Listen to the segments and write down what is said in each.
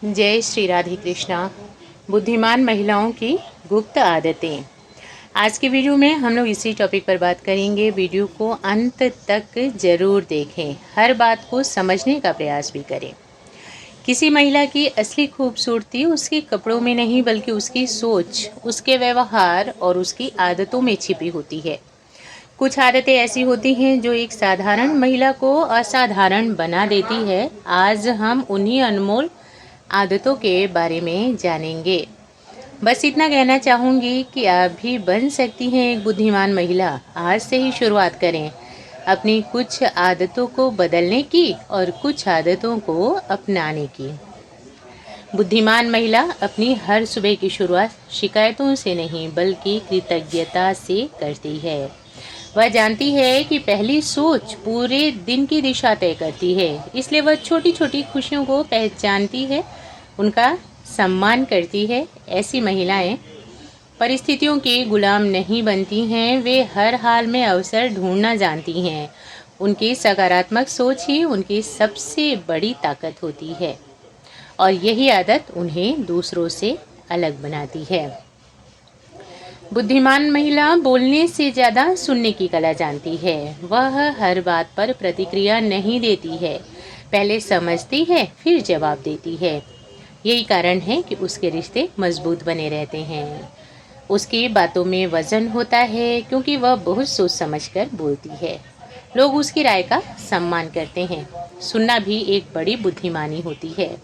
जय श्री राधे कृष्णा। बुद्धिमान महिलाओं की गुप्त आदतें। आज के वीडियो में हम लोग इसी टॉपिक पर बात करेंगे। वीडियो को अंत तक ज़रूर देखें, हर बात को समझने का प्रयास भी करें। किसी महिला की असली खूबसूरती उसके कपड़ों में नहीं बल्कि उसकी सोच, उसके व्यवहार और उसकी आदतों में छिपी होती है। कुछ आदतें ऐसी होती हैं जो एक साधारण महिला को असाधारण बना देती है। आज हम उन्हीं अनमोल आदतों के बारे में जानेंगे। बस इतना कहना चाहूँगी कि आप भी बन सकती हैं एक बुद्धिमान महिला। आज से ही शुरुआत करें अपनी कुछ आदतों को बदलने की और कुछ आदतों को अपनाने की। बुद्धिमान महिला अपनी हर सुबह की शुरुआत शिकायतों से नहीं बल्कि कृतज्ञता से करती है। वह जानती है कि पहली सोच पूरे दिन की दिशा तय करती है, इसलिए वह छोटी छोटी खुशियों को पहचानती है, उनका सम्मान करती है। ऐसी महिलाएं परिस्थितियों के गुलाम नहीं बनती हैं, वे हर हाल में अवसर ढूंढना जानती हैं। उनकी सकारात्मक सोच ही उनकी सबसे बड़ी ताकत होती है और यही आदत उन्हें दूसरों से अलग बनाती है। बुद्धिमान महिला बोलने से ज़्यादा सुनने की कला जानती है। वह हर बात पर प्रतिक्रिया नहीं देती है, पहले समझती है फिर जवाब देती है। यही कारण है कि उसके रिश्ते मजबूत बने रहते हैं। उसकी बातों में वजन होता है क्योंकि वह बहुत सोच समझकर बोलती है। लोग उसकी राय का सम्मान करते हैं। सुनना भी एक बड़ी बुद्धिमानी होती है।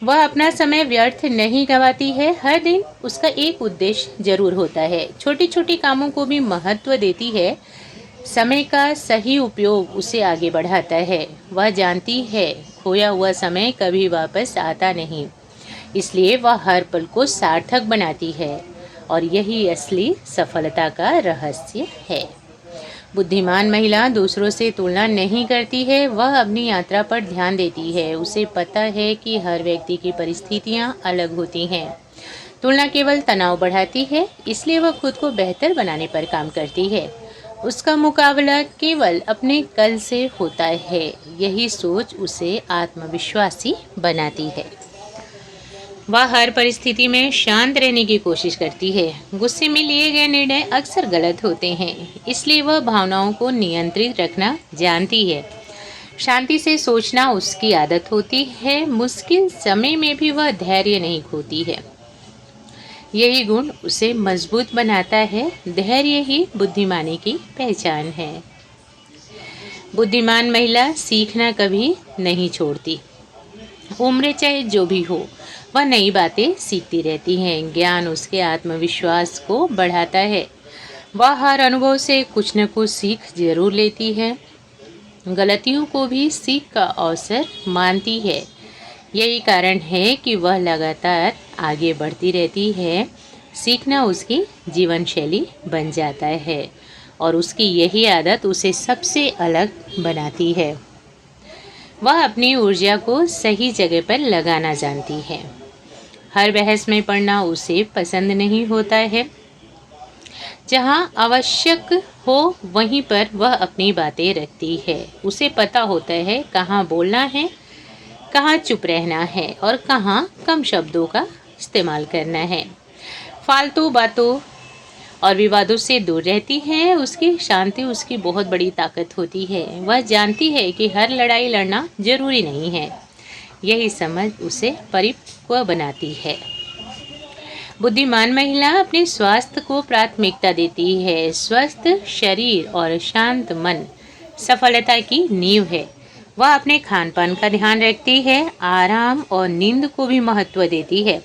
वह अपना समय व्यर्थ नहीं गंवाती है। हर दिन उसका एक उद्देश्य जरूर होता है। छोटी छोटी कामों को भी महत्व देती है। समय का सही उपयोग उसे आगे बढ़ाता है। वह जानती है खोया हुआ समय कभी वापस आता नहीं, इसलिए वह हर पल को सार्थक बनाती है और यही असली सफलता का रहस्य है। बुद्धिमान महिला दूसरों से तुलना नहीं करती है, वह अपनी यात्रा पर ध्यान देती है। उसे पता है कि हर व्यक्ति की परिस्थितियाँ अलग होती हैं। तुलना केवल तनाव बढ़ाती है, इसलिए वह खुद को बेहतर बनाने पर काम करती है। उसका मुकाबला केवल अपने कल से होता है। यही सोच उसे आत्मविश्वासी बनाती है। वह हर परिस्थिति में शांत रहने की कोशिश करती है। गुस्से में लिए गए निर्णय अक्सर गलत होते हैं, इसलिए वह भावनाओं को नियंत्रित रखना जानती है। शांति से सोचना उसकी आदत होती है। मुश्किल समय में भी वह धैर्य नहीं खोती है। यही गुण उसे मजबूत बनाता है। धैर्य ही बुद्धिमानी की पहचान है। बुद्धिमान महिला सीखना कभी नहीं छोड़ती। उम्र चाहे जो भी हो, वह नई बातें सीखती रहती हैं। ज्ञान उसके आत्मविश्वास को बढ़ाता है। वह हर अनुभव से कुछ न कुछ सीख जरूर लेती है। गलतियों को भी सीख का अवसर मानती है। यही कारण है कि वह लगातार आगे बढ़ती रहती है। सीखना उसकी जीवन शैली बन जाता है और उसकी यही आदत उसे सबसे अलग बनाती है। वह अपनी ऊर्जा को सही जगह पर लगाना जानती है। हर बहस में पढ़ना उसे पसंद नहीं होता है। जहां आवश्यक हो वहीं पर वह अपनी बातें रखती है। उसे पता होता है कहाँ बोलना है, कहाँ चुप रहना है और कहाँ कम शब्दों का इस्तेमाल करना है। फालतू बातों और विवादों से दूर रहती है। उसकी शांति उसकी बहुत बड़ी ताकत होती है। वह जानती है कि हर लड़ाई लड़ना जरूरी नहीं है। यही समझ उसे परिपक्व बनाती है। बुद्धिमान महिला अपने स्वास्थ्य को प्राथमिकता देती है। स्वस्थ शरीर और शांत मन सफलता की नींव है। वह अपने खान पान का ध्यान रखती है। आराम और नींद को भी महत्व देती है।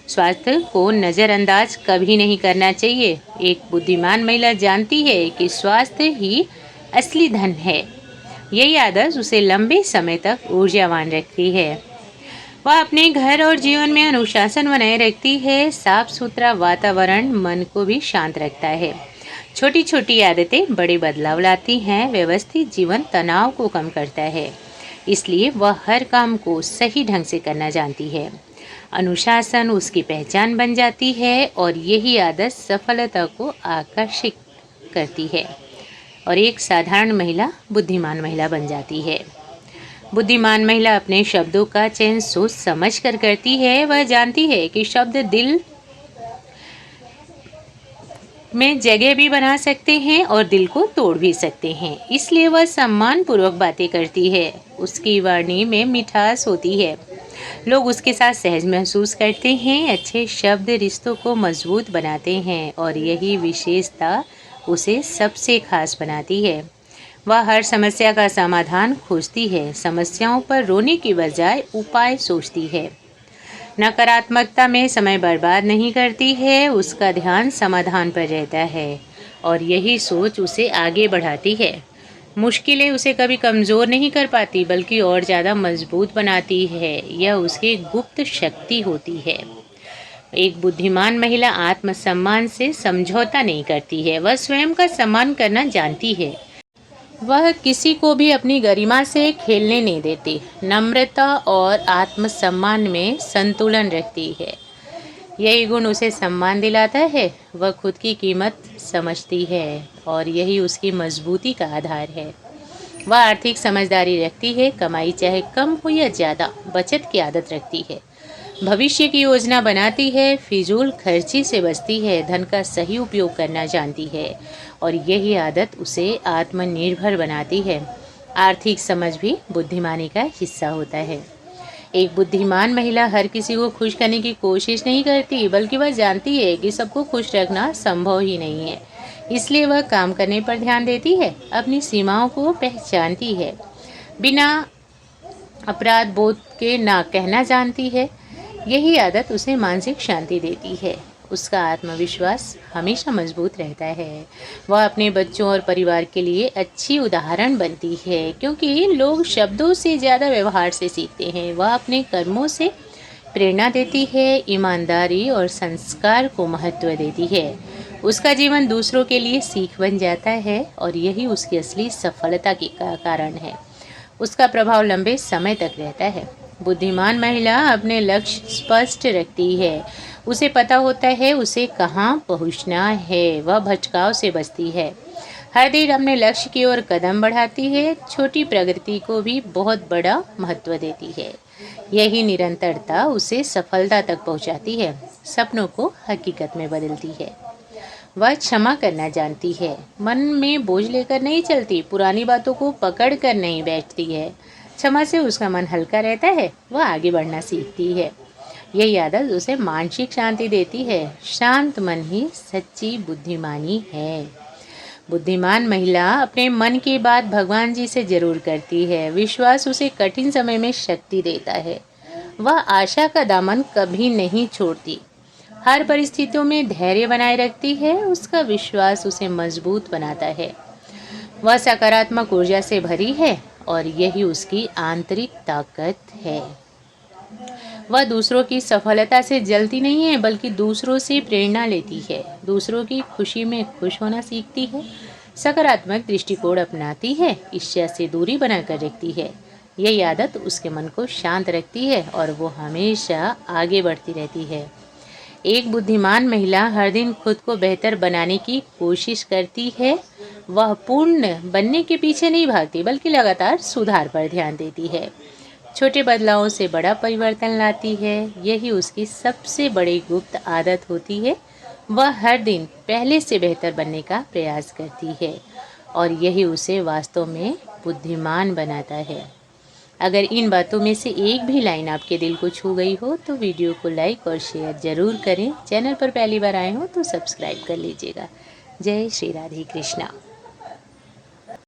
स्वास्थ्य को नज़रअंदाज कभी नहीं करना चाहिए। एक बुद्धिमान महिला जानती है कि स्वास्थ्य ही असली धन है। यही आदत उसे लंबे समय तक ऊर्जावान रखती है। वह अपने घर और जीवन में अनुशासन बनाए रखती है। साफ सुथरा वातावरण मन को भी शांत रखता है। छोटी छोटी आदतें बड़े बदलाव लाती हैं। व्यवस्थित जीवन तनाव को कम करता है, इसलिए वह हर काम को सही ढंग से करना जानती है। अनुशासन उसकी पहचान बन जाती है और यही आदत सफलता को आकर्षित करती है और एक साधारण महिला बुद्धिमान महिला बन जाती है। बुद्धिमान महिला अपने शब्दों का चयन सोच समझ कर करती है। वह जानती है कि शब्द दिल में जगह भी बना सकते हैं और दिल को तोड़ भी सकते हैं। इसलिए वह सम्मान पूर्वक बातें करती है। उसकी वाणी में मिठास होती है, लोग उसके साथ सहज महसूस करते हैं। अच्छे शब्द रिश्तों को मजबूत बनाते हैं और यही विशेषता उसे सबसे खास बनाती है। वह हर समस्या का समाधान खोजती है, समस्याओं पर रोने की बजाय उपाय सोचती है। नकारात्मकता में समय बर्बाद नहीं करती है, उसका ध्यान समाधान पर रहता है और यही सोच उसे आगे बढ़ाती है। मुश्किलें उसे कभी कमज़ोर नहीं कर पाती बल्कि और ज़्यादा मजबूत बनाती है। यह उसकी गुप्त शक्ति होती है। एक बुद्धिमान महिला आत्मसम्मान से समझौता नहीं करती है, वह स्वयं का सम्मान करना जानती है। वह किसी को भी अपनी गरिमा से खेलने नहीं देती, नम्रता और आत्मसम्मान में संतुलन रखती है। यही गुण उसे सम्मान दिलाता है। वह खुद की कीमत समझती है और यही उसकी मजबूती का आधार है। वह आर्थिक समझदारी रखती है, कमाई चाहे कम हो या ज़्यादा, बचत की आदत रखती है। भविष्य की योजना बनाती है, फिजूल खर्ची से बचती है, धन का सही उपयोग करना जानती है और यही आदत उसे आत्मनिर्भर बनाती है। आर्थिक समझ भी बुद्धिमानी का हिस्सा होता है। एक बुद्धिमान महिला हर किसी को खुश करने की कोशिश नहीं करती, बल्कि वह जानती है कि सबको खुश रखना संभव ही नहीं है। इसलिए वह काम करने पर ध्यान देती है, अपनी सीमाओं को पहचानती है, बिना अपराध बोध के ना कहना जानती है। यही आदत उसे मानसिक शांति देती है। उसका आत्मविश्वास हमेशा मजबूत रहता है। वह अपने बच्चों और परिवार के लिए अच्छी उदाहरण बनती है, क्योंकि लोग शब्दों से ज़्यादा व्यवहार से सीखते हैं। वह अपने कर्मों से प्रेरणा देती है, ईमानदारी और संस्कार को महत्व देती है। उसका जीवन दूसरों के लिए सीख बन जाता है और यही उसकी असली सफलता की कारण है। उसका प्रभाव लंबे समय तक रहता है। बुद्धिमान महिला अपने लक्ष्य स्पष्ट रखती है। उसे पता होता है उसे कहाँ पहुँचना है। वह भटकाव से बचती है, हर दिन अपने लक्ष्य की ओर कदम बढ़ाती है। छोटी प्रगति को भी बहुत बड़ा महत्व देती है। यही निरंतरता उसे सफलता तक पहुँचाती है, सपनों को हकीकत में बदलती है। वह क्षमा करना जानती है, मन में बोझ लेकर नहीं चलती, पुरानी बातों को पकड़ कर नहीं बैठती है। क्षमा से उसका मन हल्का रहता है, वह आगे बढ़ना सीखती है। यही आदत उसे मानसिक शांति देती है। शांत मन ही सच्ची बुद्धिमानी है। बुद्धिमान महिला अपने मन की बात भगवान जी से जरूर करती है। विश्वास उसे कठिन समय में शक्ति देता है। वह आशा का दामन कभी नहीं छोड़ती, हर परिस्थितियों में धैर्य बनाए रखती है। उसका विश्वास उसे मजबूत बनाता है। वह सकारात्मक ऊर्जा से भरी है और यही उसकी आंतरिक ताकत है। वह दूसरों की सफलता से जलती नहीं है, बल्कि दूसरों से प्रेरणा लेती है। दूसरों की खुशी में खुश होना सीखती है, सकारात्मक दृष्टिकोण अपनाती है, ईर्ष्या से दूरी बनाकर रखती है। यही आदत उसके मन को शांत रखती है और वो हमेशा आगे बढ़ती रहती है। एक बुद्धिमान महिला हर दिन खुद को बेहतर बनाने की कोशिश करती है। वह पूर्ण बनने के पीछे नहीं भागती, बल्कि लगातार सुधार पर ध्यान देती है। छोटे बदलावों से बड़ा परिवर्तन लाती है। यही उसकी सबसे बड़ी गुप्त आदत होती है। वह हर दिन पहले से बेहतर बनने का प्रयास करती है और यही उसे वास्तव में बुद्धिमान बनाता है। अगर इन बातों में से एक भी लाइन आपके दिल को छू गई हो तो वीडियो को लाइक और शेयर ज़रूर करें। चैनल पर पहली बार आए हो तो सब्सक्राइब कर लीजिएगा। जय श्री राधे कृष्णा।